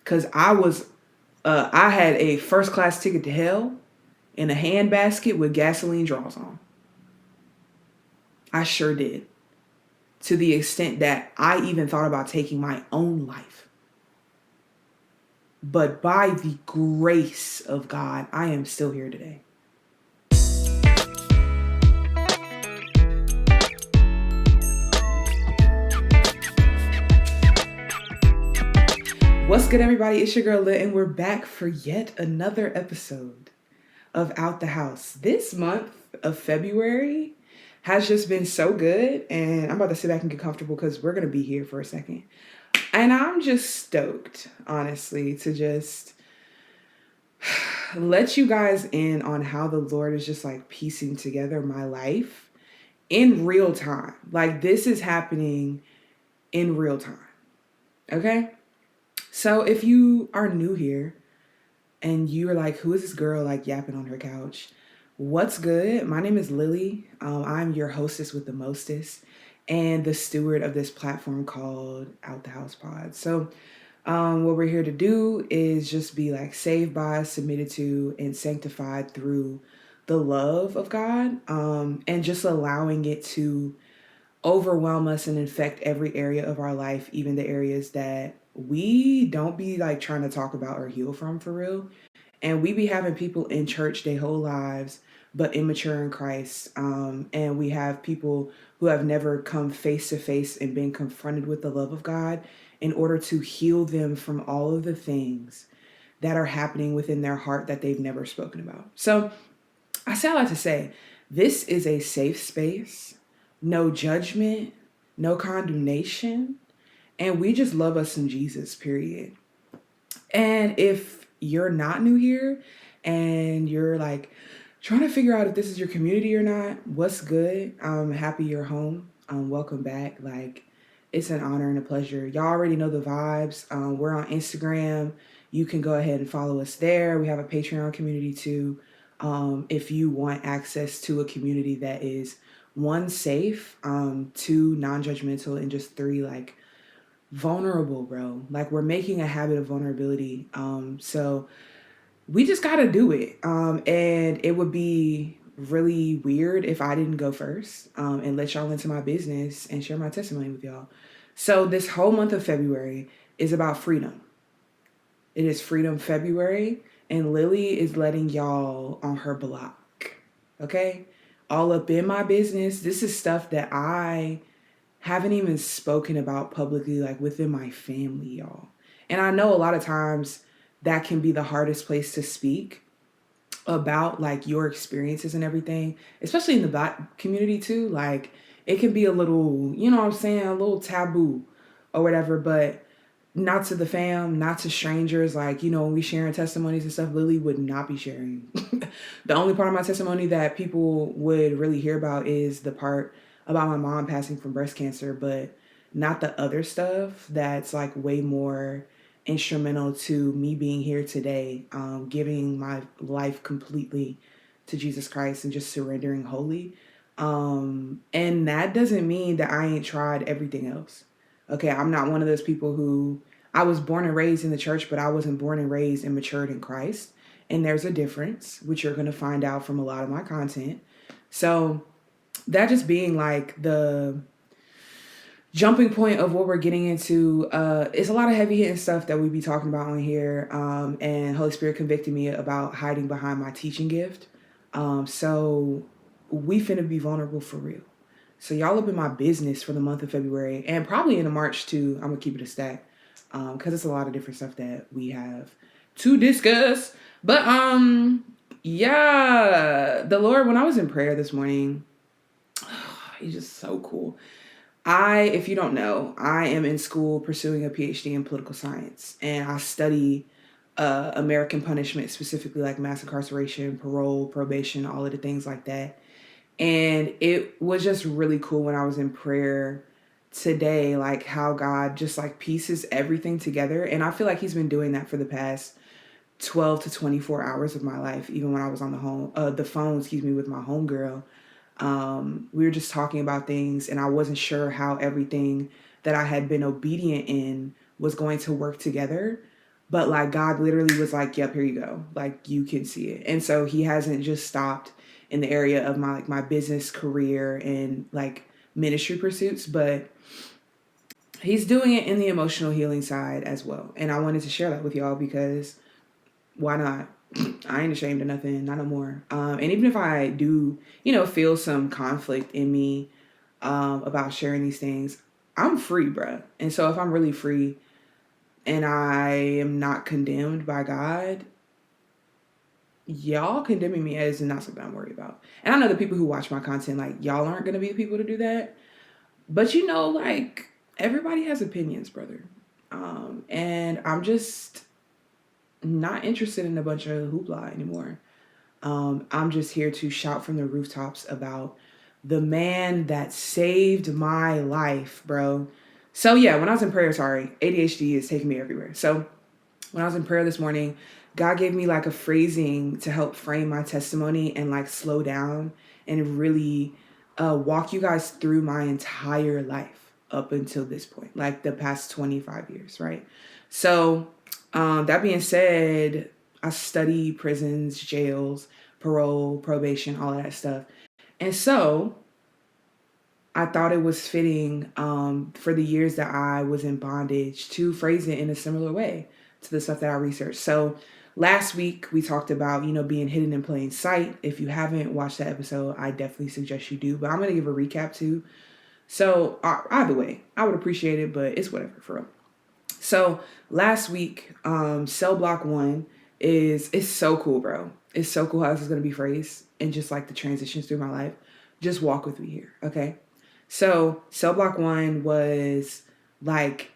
because I had a first class ticket to hell in a handbasket with gasoline draws on. I sure did. To the extent that I even thought about taking my own life. But by the grace of God, I am still here today. What's good, everybody? It's your girl Lit, and we're back for yet another episode of Out the House. This month of February has just been so good, and I'm about to sit back and get comfortable because we're going to be here for a second. And I'm just stoked, honestly, to just let you guys in on how the Lord is just like piecing together my life in real time. Like, this is happening in real time. Okay? So if you are new here and you're like, who is this girl like yapping on her couch? What's good? My name is Lilli. I'm your hostess with the mostest and the steward of this platform called Out the House Pod. So what we're here to do is just be like saved by, submitted to, and sanctified through the love of God, and just allowing it to overwhelm us and infect every area of our life, even the areas that we don't be like trying to talk about or heal from for real. And we be having people in church their whole lives, but immature in Christ. And we have people who have never come face to face and been confronted with the love of God in order to heal them from all of the things that are happening within their heart that they've never spoken about. So I say all that to say, this is a safe space, no judgment, no condemnation, and we just love us some Jesus, period. And if you're not new here and you're like trying to figure out if this is your community or not, what's good? I'm happy you're home. Welcome back. Like, it's an honor and a pleasure. Y'all already know the vibes. We're on Instagram. You can go ahead and follow us there. We have a Patreon community too. If you want access to a community that is one, safe, two, non-judgmental, and just three, like, vulnerable, bro. Like, we're making a habit of vulnerability. So we just gotta do it. And it would be really weird if I didn't go first, and let y'all into my business and share my testimony with y'all. So this whole month of February is about freedom. It is Freedom February, and Lilli is letting y'all on her block. Okay? All up in my business. This is stuff that I haven't even spoken about publicly, like within my family, y'all. And I know a lot of times that can be the hardest place to speak about like your experiences and everything, especially in the Black community too. Like, it can be a little, you know what I'm saying, a little taboo or whatever, but not to the fam, not to strangers. Like, you know, when we sharing testimonies and stuff, Lilli would not be sharing. The only part of my testimony that people would really hear about is the part about my mom passing from breast cancer, but not the other stuff that's like way more instrumental to me being here today, giving my life completely to Jesus Christ and just surrendering wholly. And that doesn't mean that I ain't tried everything else. Okay, I'm not one of those people who, I was born and raised in the church, but I wasn't born and raised and matured in Christ. And there's a difference, which you're going to find out from a lot of my content. So that just being like the jumping point of what we're getting into, is a lot of heavy hitting stuff that we be talking about on here. And Holy Spirit convicted me about hiding behind my teaching gift. So we finna be vulnerable for real. So y'all up in my business for the month of February, and probably into March too. I'm gonna keep it a stack, because it's a lot of different stuff that we have to discuss. But yeah, the Lord, when I was in prayer this morning, he's just so cool. If you don't know, I am in school pursuing a PhD in political science, and I study American punishment, specifically like mass incarceration, parole, probation, all of the things like that. And it was just really cool when I was in prayer today, like how God just like pieces everything together. And I feel like he's been doing that for the past 12 to 24 hours of my life. Even when I was on the phone, with my homegirl, we were just talking about things, and I wasn't sure how everything that I had been obedient in was going to work together. But like God literally was like, yep, here you go. Like you can see it. And so he hasn't just stopped in the area of my business career and like ministry pursuits, but he's doing it in the emotional healing side as well. And I wanted to share that with y'all because why not? I ain't ashamed of nothing, not no more. And even if I do, feel some conflict in me about sharing these things, I'm free, bruh. And so if I'm really free and I am not condemned by God, y'all condemning me is not something I'm worried about. And I know the people who watch my content, like, y'all aren't going to be the people to do that. But like, everybody has opinions, brother. And I'm just not interested in a bunch of hoopla anymore. I'm just here to shout from the rooftops about the man that saved my life, bro. So yeah, when I was in prayer, sorry, ADHD is taking me everywhere. So when I was in prayer this morning, God gave me like a phrasing to help frame my testimony and like slow down and really walk you guys through my entire life up until this point, like the past 25 years, right? So that being said, I study prisons, jails, parole, probation, all of that stuff. And so I thought it was fitting for the years that I was in bondage to phrase it in a similar way to the stuff that I researched. So last week we talked about, being hidden in plain sight. If you haven't watched that episode, I definitely suggest you do. But I'm going to give a recap too. So either way, I would appreciate it, but it's whatever for real. So last week, cell block 1 it's so cool, bro. It's so cool how this is going to be phrased and just like the transitions through my life. Just walk with me here, okay? So cell block 1 was like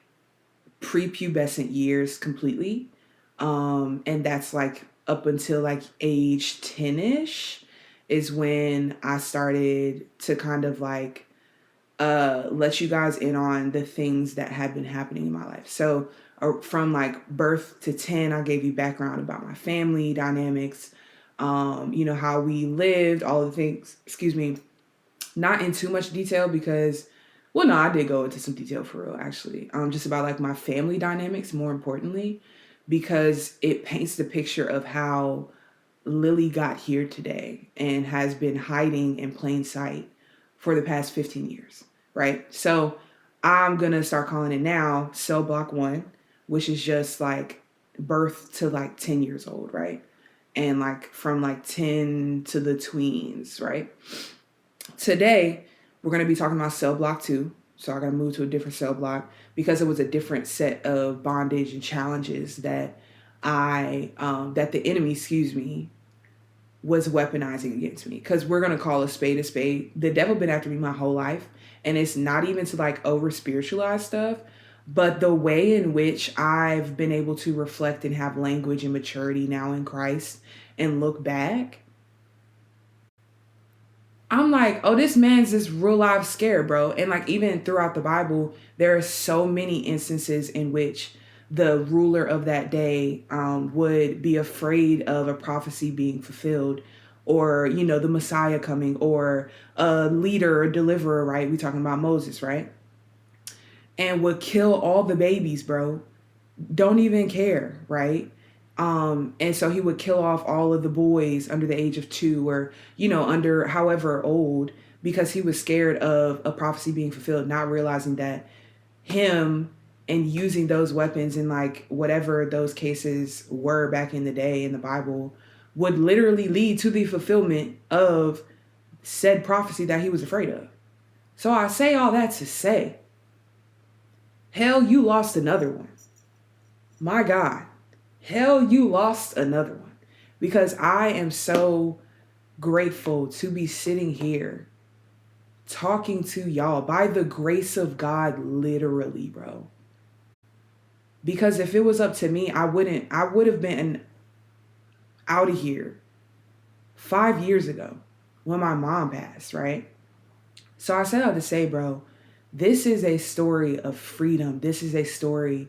prepubescent years completely. And that's like up until like age 10-ish is when I started to kind of like let you guys in on the things that had been happening in my life. So from like birth to 10, I gave you background about my family dynamics, how we lived, all the things, not in too much detail because, well, no, I did go into some detail for real, actually. Just about like my family dynamics, more importantly, because it paints the picture of how Lilli got here today and has been hiding in plain sight for the past 15 years, right? So I'm going to start calling it now cell block 1, which is just like birth to like 10 years old, right? And like from like 10 to the tweens, right? Today, we're going to be talking about cell block 2. So I got to move to a different cell block because it was a different set of bondage and challenges that that the enemy, was weaponizing against me. Because we're going to call a spade a spade. The devil been after me my whole life. And it's not even to like over spiritualize stuff, but the way in which I've been able to reflect and have language and maturity now in Christ and look back, I'm like, oh, this man's this real life scare, bro. And like even throughout the Bible, there are so many instances in which the ruler of that day would be afraid of a prophecy being fulfilled, or the Messiah coming, or a leader or deliverer, right? We talking about Moses, right? And would kill all the babies, bro. Don't even care, right? And so he would kill off all of the boys under the age of 2 or, under however old, because he was scared of a prophecy being fulfilled, not realizing that him and using those weapons in like whatever those cases were back in the day in the Bible would literally lead to the fulfillment of said prophecy that he was afraid of. So I say all that to say, hell, you lost another one. My God. Hell, you lost another one. Because I am so grateful to be sitting here talking to y'all by the grace of God, literally, bro. Because if it was up to me, I would have been out of here 5 years ago when my mom passed, right? So I set out to say, bro, this is a story of freedom. This is a story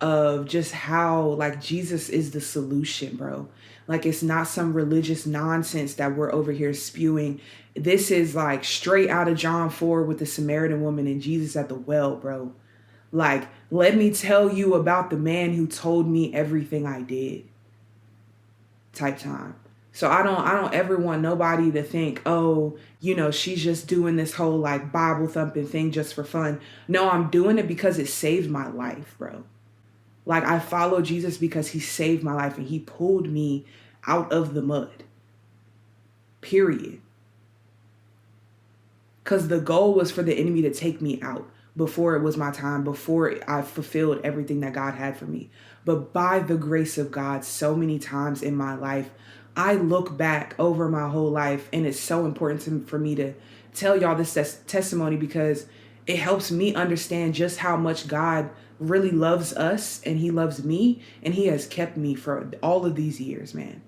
of just how like Jesus is the solution, bro. Like it's not some religious nonsense that we're over here spewing. This is like straight out of John 4 with the Samaritan woman and Jesus at the well, bro. Like, let me tell you about the man who told me everything I did type time. So I don't ever want nobody to think, oh, she's just doing this whole like Bible thumping thing just for fun. No, I'm doing it because it saved my life, bro. Like, I follow Jesus because he saved my life and he pulled me out of the mud. Period. Because the goal was for the enemy to take me out before it was my time, before I fulfilled everything that God had for me. But by the grace of God, so many times in my life, I look back over my whole life, and it's so important for me to tell y'all this testimony because it helps me understand just how much God really loves us, and he loves me, and he has kept me for all of these years, man.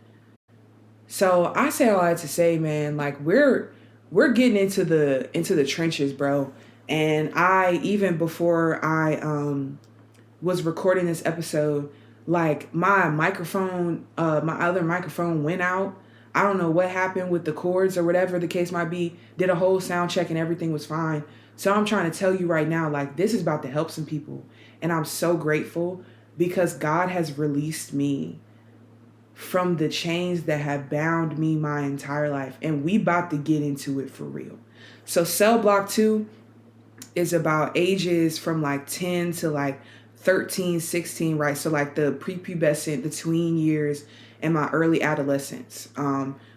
So I say all that to say, man, like we're getting into the trenches, bro. And I, even before I was recording this episode, like my other microphone went out. I don't know what happened with the cords or whatever the case might be. Did a whole sound check and everything was fine. So I'm trying to tell you right now, like, this is about to help some people. And I'm so grateful because God has released me from the chains that have bound me my entire life. And we about to get into it for real. So Cell Block 2 is about ages from like 10 to like 13, 16, right? So like the prepubescent, the tween years, and my early adolescence,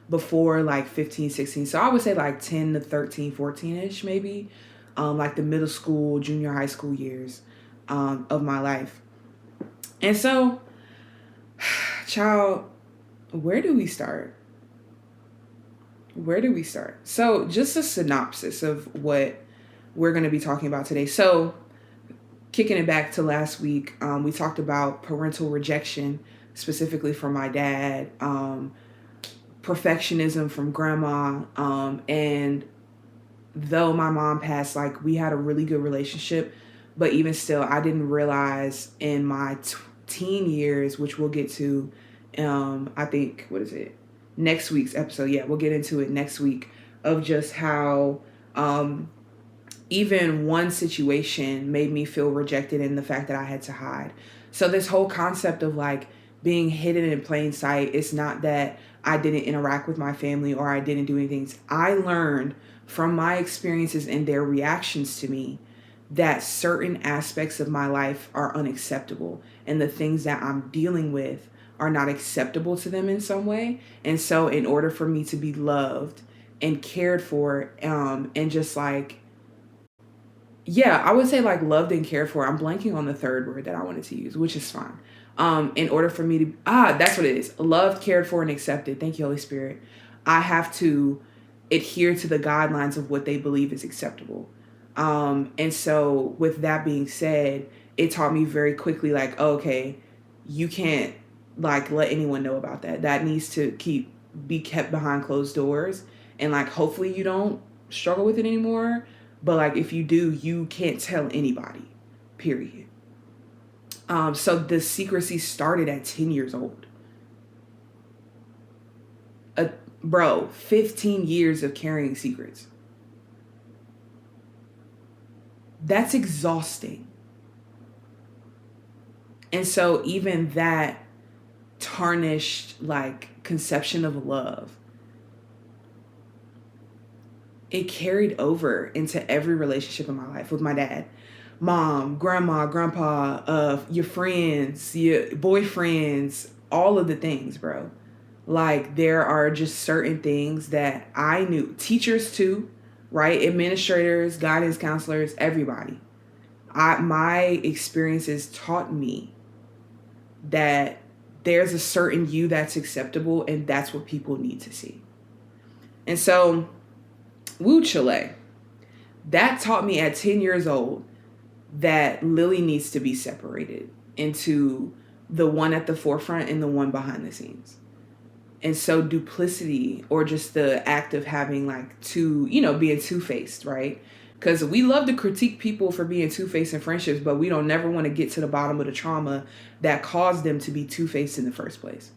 before like 15, 16. So I would say like 10 to 13, 14-ish maybe, like the middle school, junior high school years of my life. And so, child, where do we start? So just a synopsis of what we're going to be talking about today. So kicking it back to last week, we talked about parental rejection, specifically from my dad, perfectionism from grandma, and though my mom passed, like, we had a really good relationship, but even still, I didn't realize in my teen years, which we'll get to, I think, what is it? Next week's episode. Yeah, we'll get into it next week, of just how even one situation made me feel rejected, and the fact that I had to hide. So this whole concept of like being hidden in plain sight, it's not that I didn't interact with my family or I didn't do anything. I learned from my experiences and their reactions to me that certain aspects of my life are unacceptable, and the things that I'm dealing with are not acceptable to them in some way. And so in order for me to be loved and cared for, and just like, yeah, I would say like loved and cared for. I'm blanking on the third word that I wanted to use, which is fine. In order for me to, that's what it is. Loved, cared for, and accepted. Thank you, Holy Spirit. I have to adhere to the guidelines of what they believe is acceptable. And so with that being said, it taught me very quickly, like, okay, you can't like let anyone know about that. That needs to be kept behind closed doors. And like, hopefully you don't struggle with it anymore. But like, if you do, you can't tell anybody, period. So the secrecy started at 10 years old. Bro, 15 years of carrying secrets. That's exhausting. And so even that tarnished like conception of love, it carried over into every relationship in my life with my dad, mom, grandma, grandpa, your friends, your boyfriends, all of the things, bro. Like, there are just certain things that I knew, teachers too, right? Administrators, guidance counselors, everybody. My experiences taught me that there's a certain you that's acceptable, and that's what people need to see. And so, woo Chile, that taught me at 10 years old that Lilli needs to be separated into the one at the forefront and the one behind the scenes. And so duplicity, or just the act of having like being two-faced, right? Because we love to critique people for being two-faced in friendships, but we don't never want to get to the bottom of the trauma that caused them to be two-faced in the first place.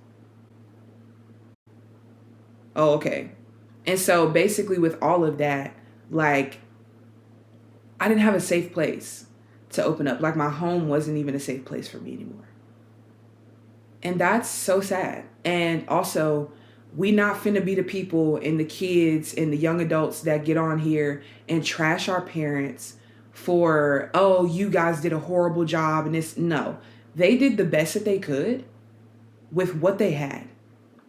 Oh, okay. And so basically with all of that, like, I didn't have a safe place to open up. Like my home wasn't even a safe place for me anymore. And that's so sad. And also, we not finna be the people and the kids and the young adults that get on here and trash our parents for, oh, you guys did a horrible job. And it's no, they did the best that they could with what they had.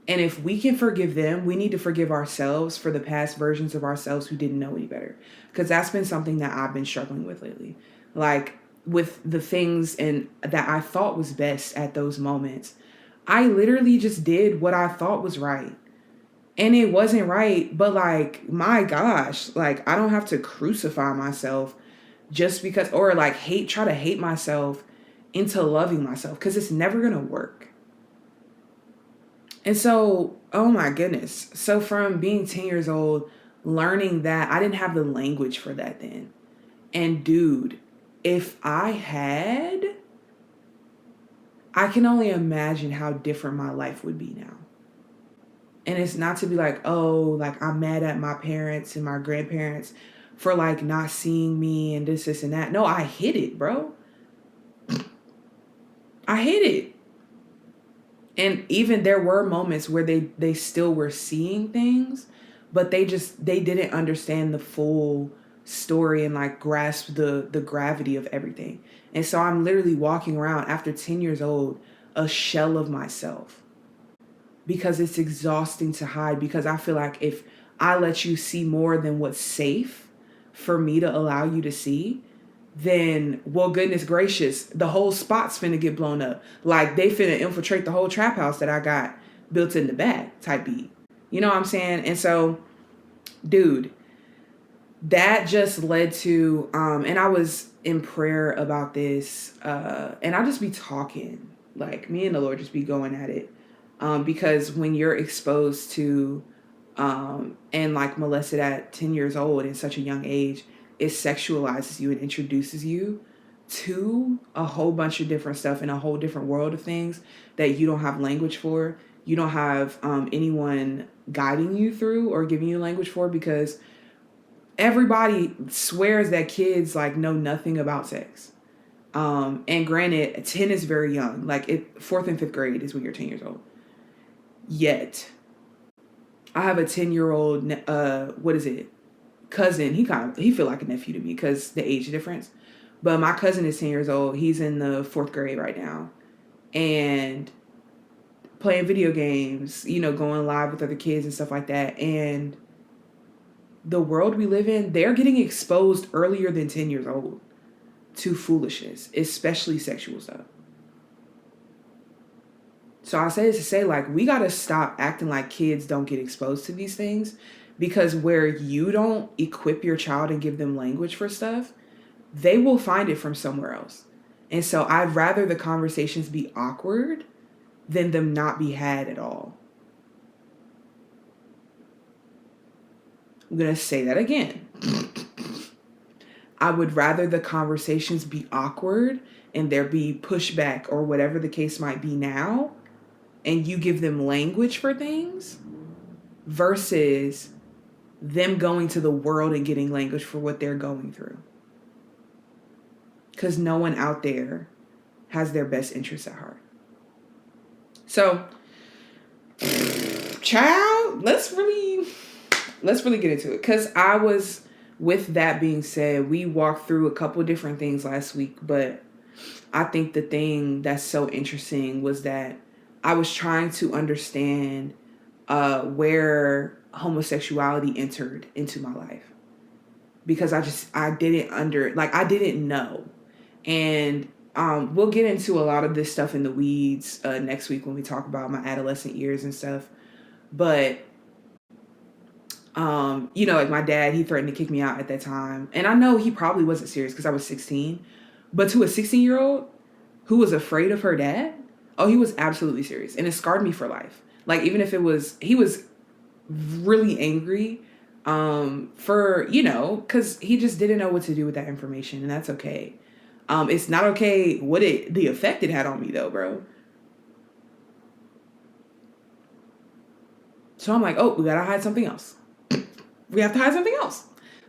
And if we can forgive them, we need to forgive ourselves for the past versions of ourselves who didn't know any better. Because that's been something that I've been struggling with lately. Like with the things and that I thought was best at those moments, I literally just did what I thought was right. And it wasn't right, but like, my gosh, like I don't have to crucify myself just because, or like try to hate myself into loving myself, because it's never going to work. And so, oh my goodness. So from being 10 years old, learning that I didn't have the language for that then. And dude, if I had, I can only imagine how different my life would be now. And it's not to be like, oh, like I'm mad at my parents and my grandparents for like not seeing me and this and that. No, I hid it, bro. I hid it. And even there were moments where they still were seeing things, but they didn't understand the full story and like grasp the gravity of everything. And so I'm literally walking around after 10 years old, a shell of myself, because it's exhausting to hide, because I feel like if I let you see more than what's safe for me to allow you to see, then, well, goodness gracious, the whole spot's finna get blown up. Like they finna infiltrate the whole trap house that I got built in the back type beat. You know what I'm saying? And so, dude, that just led to, and I was in prayer about this, and I just be talking, like me and the Lord just be going at it. Because when you're exposed to, and like molested at 10 years old in such a young age, it sexualizes you and introduces you to a whole bunch of different stuff in a whole different world of things that you don't have language for. You don't have anyone guiding you through or giving you language for, because everybody swears that kids like know nothing about sex. And granted, 10 is very young. Like fourth and fifth grade is when you're 10 years old. Yet, I have a 10-year-old, cousin. He feel like a nephew to me because the age difference. But my cousin is 10 years old. He's in the fourth grade right now. And playing video games, going live with other kids and stuff like that. And the world we live in, they're getting exposed earlier than 10 years old to foolishness, especially sexual stuff. So I say this to say, like, we got to stop acting like kids don't get exposed to these things, because where you don't equip your child and give them language for stuff, they will find it from somewhere else. And so I'd rather the conversations be awkward than them not be had at all. I'm going to say that again. I would rather the conversations be awkward and there be pushback or whatever the case might be now, and you give them language for things, versus them going to the world and getting language for what they're going through. Because no one out there has their best interests at heart. So, child, let's really get into it. Because with that being said, we walked through a couple different things last week, but I think the thing that's so interesting was that I was trying to understand where homosexuality entered into my life, because I didn't know. And we'll get into a lot of this stuff in the weeds next week when we talk about my adolescent years and stuff. But like my dad, he threatened to kick me out at that time. And I know he probably wasn't serious because I was 16. But to a 16-year-old who was afraid of her dad, oh, he was absolutely serious. And it scarred me for life. Like, even if he was really angry because he just didn't know what to do with that information. And that's okay. It's not okay the effect it had on me, though, bro. So I'm like, oh, we gotta hide something else. We have to hide something else.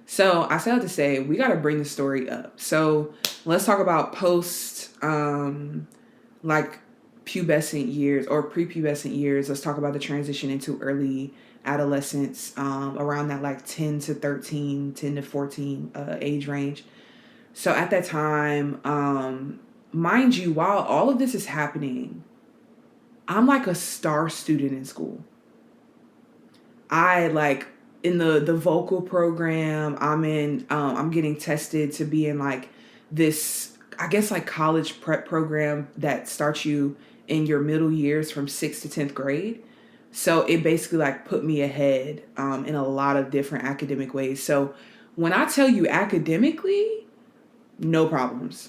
So I set out to say, we got to bring the story up. So let's talk about post like pubescent years or prepubescent years. Let's talk about the transition into early adolescence, around that like 10 to 13, 10 to 14 age range. So at that time, mind you, while all of this is happening, I'm like a star student in school. I like in the vocal program. I'm getting tested to be in like this, I guess, like college prep program that starts you in your middle years from 6th to 10th grade. So it basically like put me ahead in a lot of different academic ways. So when I tell you academically, no problems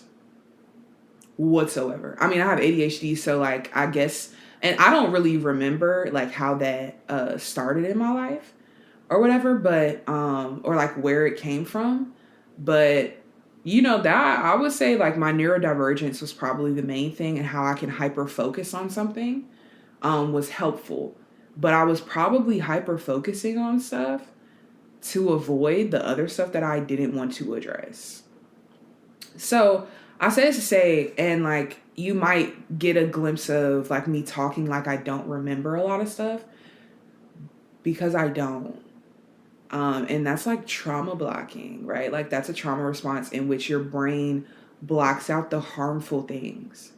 whatsoever. I mean, I have ADHD, so like I guess, and I don't really remember like how that started in my life or whatever, but or like where it came from. But you know, that I would say like my neurodivergence was probably the main thing, and how I can hyper focus on something was helpful. But I was probably hyper focusing on stuff to avoid the other stuff that I didn't want to address. So I say this to say, and like you might get a glimpse of like me talking like I don't remember a lot of stuff, because I don't. And that's like trauma blocking, right? Like that's a trauma response in which your brain blocks out the harmful things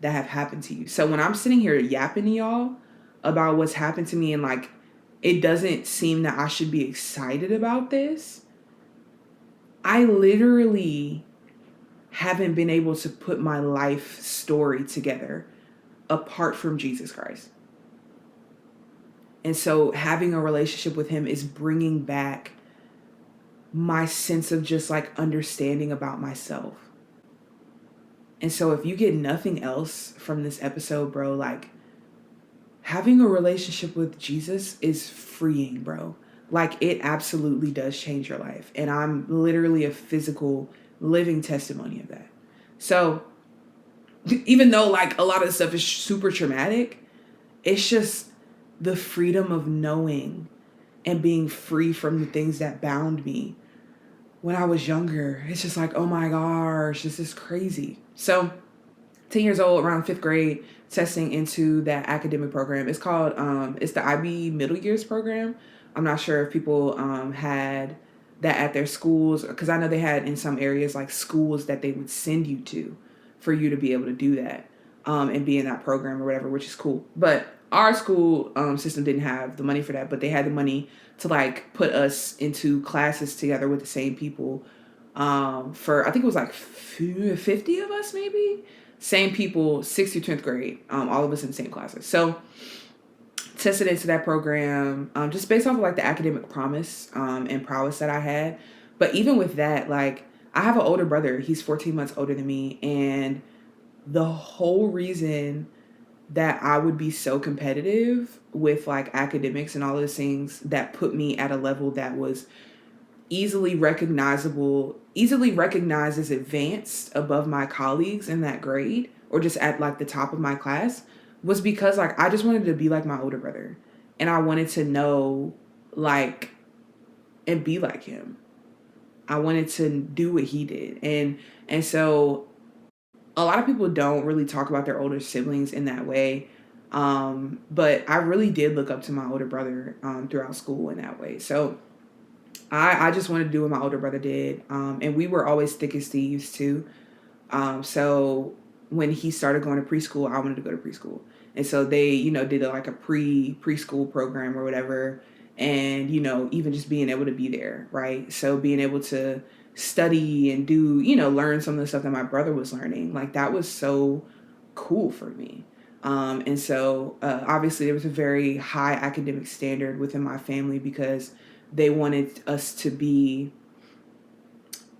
that have happened to you. So when I'm sitting here yapping to y'all about what's happened to me, and like it doesn't seem that I should be excited about this, I literally haven't been able to put my life story together apart from Jesus Christ. And so having a relationship with him is bringing back my sense of just like understanding about myself. And so if you get nothing else from this episode, bro, like having a relationship with Jesus is freeing, bro. Like it absolutely does change your life. And I'm literally a physical living testimony of that. So even though like a lot of stuff is super traumatic, it's just the freedom of knowing and being free from the things that bound me when I was younger. It's just like, oh my gosh, this is crazy. So 10 years old, around 5th grade, testing into that academic program. It's called, it's the IB Middle Years program. I'm not sure if people had that at their schools, because I know they had in some areas like schools that they would send you to for you to be able to do that and be in that program or whatever, which is cool. But our school system didn't have the money for that, but they had the money to like put us into classes together with the same people for, I think it was like 50 of us maybe. Same people, 6th through 10th grade, all of us in the same classes. So tested into that program just based off of like the academic promise and prowess that I had. But even with that, like I have an older brother. He's 14 months older than me. And the whole reason that I would be so competitive with like academics and all those things that put me at a level that was easily recognized as advanced above my colleagues in that grade, or just at like the top of my class, was because like I just wanted to be like my older brother, and I wanted to know like and be like him. I wanted to do what he did. And so a lot of people don't really talk about their older siblings in that way. But I really did look up to my older brother throughout school in that way. So I just wanted to do what my older brother did. And we were always thick as thieves too. So when he started going to preschool, I wanted to go to preschool. And so they, did like a preschool program or whatever. And, even just being able to be there, right? So being able to study and do, learn some of the stuff that my brother was learning, like that was so cool for me. And so obviously there was a very high academic standard within my family because they wanted us to be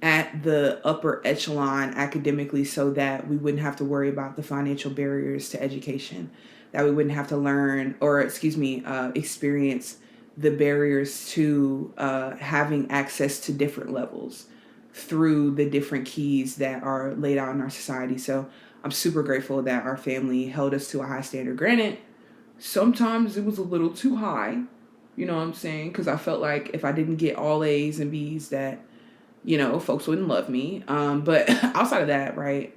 at the upper echelon academically so that we wouldn't have to worry about the financial barriers to education, that we wouldn't have to experience the barriers to having access to different levels through the different keys that are laid out in our society. So I'm super grateful that our family held us to a high standard. Granted, sometimes it was a little too high, you know what I'm saying? Because I felt like if I didn't get all A's and B's, that folks wouldn't love me. But outside of that, right,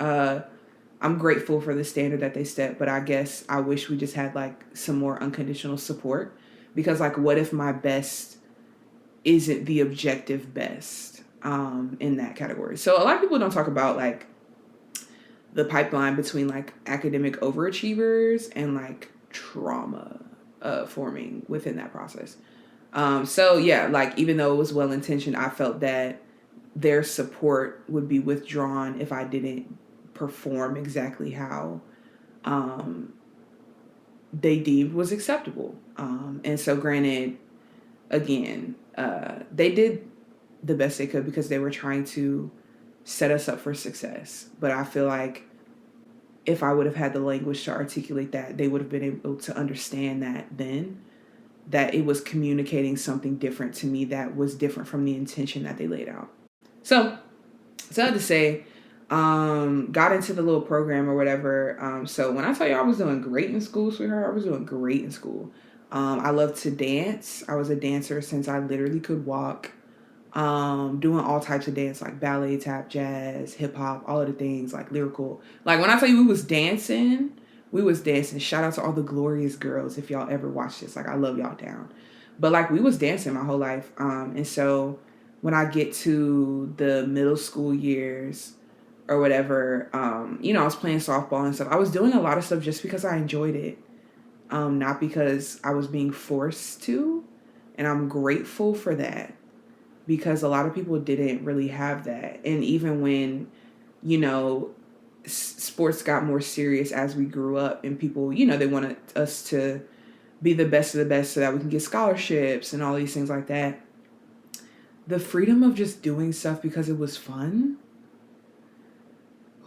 I'm grateful for the standard that they set, but I guess I wish we just had like some more unconditional support, because like what if my best isn't the objective best in that category? So a lot of people don't talk about like the pipeline between like academic overachievers and like trauma forming within that process. So yeah, like even though it was well intentioned, I felt that their support would be withdrawn if I didn't perform exactly how they deemed was acceptable. And so, granted, again, they did the best they could because they were trying to set us up for success. But I feel like if I would have had the language to articulate that, they would have been able to understand that then, that it was communicating something different to me that was different from the intention that they laid out. So I had to say, got into the little program or whatever. So when I tell you I was doing great in school, sweetheart, I was doing great in school. I loved to dance. I was a dancer since I literally could walk. Doing all types of dance, like ballet, tap, jazz, hip hop, all of the things, like lyrical. Like when I tell you we was dancing. Shout out to all the glorious girls if y'all ever watch this. Like I love y'all down. But like we was dancing my whole life. And so when I get to the middle school years or whatever, I was playing softball and stuff. I was doing a lot of stuff just because I enjoyed it. Not because I was being forced to. And I'm grateful for that, because a lot of people didn't really have that. And even when, sports got more serious as we grew up and people, they wanted us to be the best of the best so that we can get scholarships and all these things like that. The freedom of just doing stuff because it was fun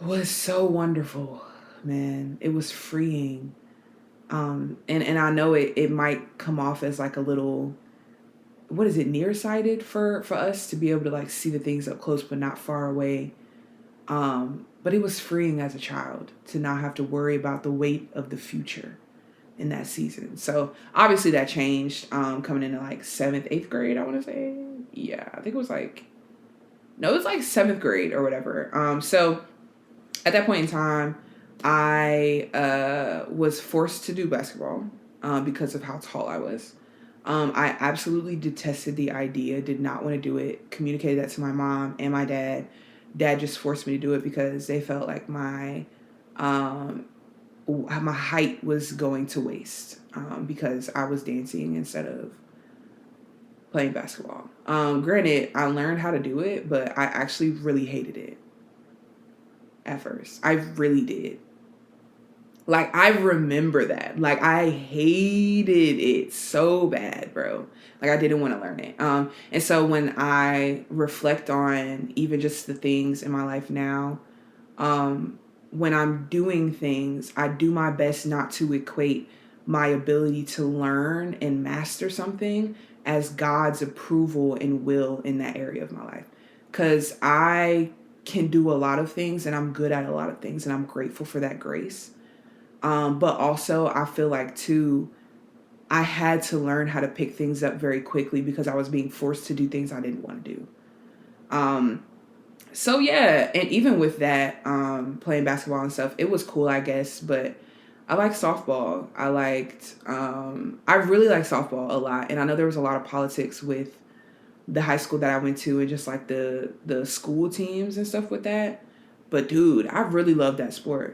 was so wonderful, man. It was freeing. And I know it might come off as like a little, what is it, nearsighted for us to be able to like see the things up close but not far away. But it was freeing as a child to not have to worry about the weight of the future in that season. So obviously that changed coming into like 7th, 8th grade, I want to say. Yeah, I think it was like 7th grade or whatever. So at that point in time, I was forced to do basketball because of how tall I was. I absolutely detested the idea, did not want to do it, communicated that to my mom and my dad. Dad just forced me to do it because they felt like my height was going to waste because I was dancing instead of playing basketball. Granted, I learned how to do it, but I actually really hated it at first. I really did. Like, I remember that. Like, I hated it so bad, bro. Like, I didn't want to learn it. And so when I reflect on even just the things in my life now, when I'm doing things, I do my best not to equate my ability to learn and master something as God's approval and will in that area of my life. Because I can do a lot of things and I'm good at a lot of things and I'm grateful for that grace. But also I feel like too, I had to learn how to pick things up very quickly because I was being forced to do things I didn't want to do. So yeah, and even with that, playing basketball and stuff, it was cool, I guess, but I like softball. I really like softball a lot. And I know there was a lot of politics with the high school that I went to and just like the school teams and stuff with that. But dude, I really love that sport.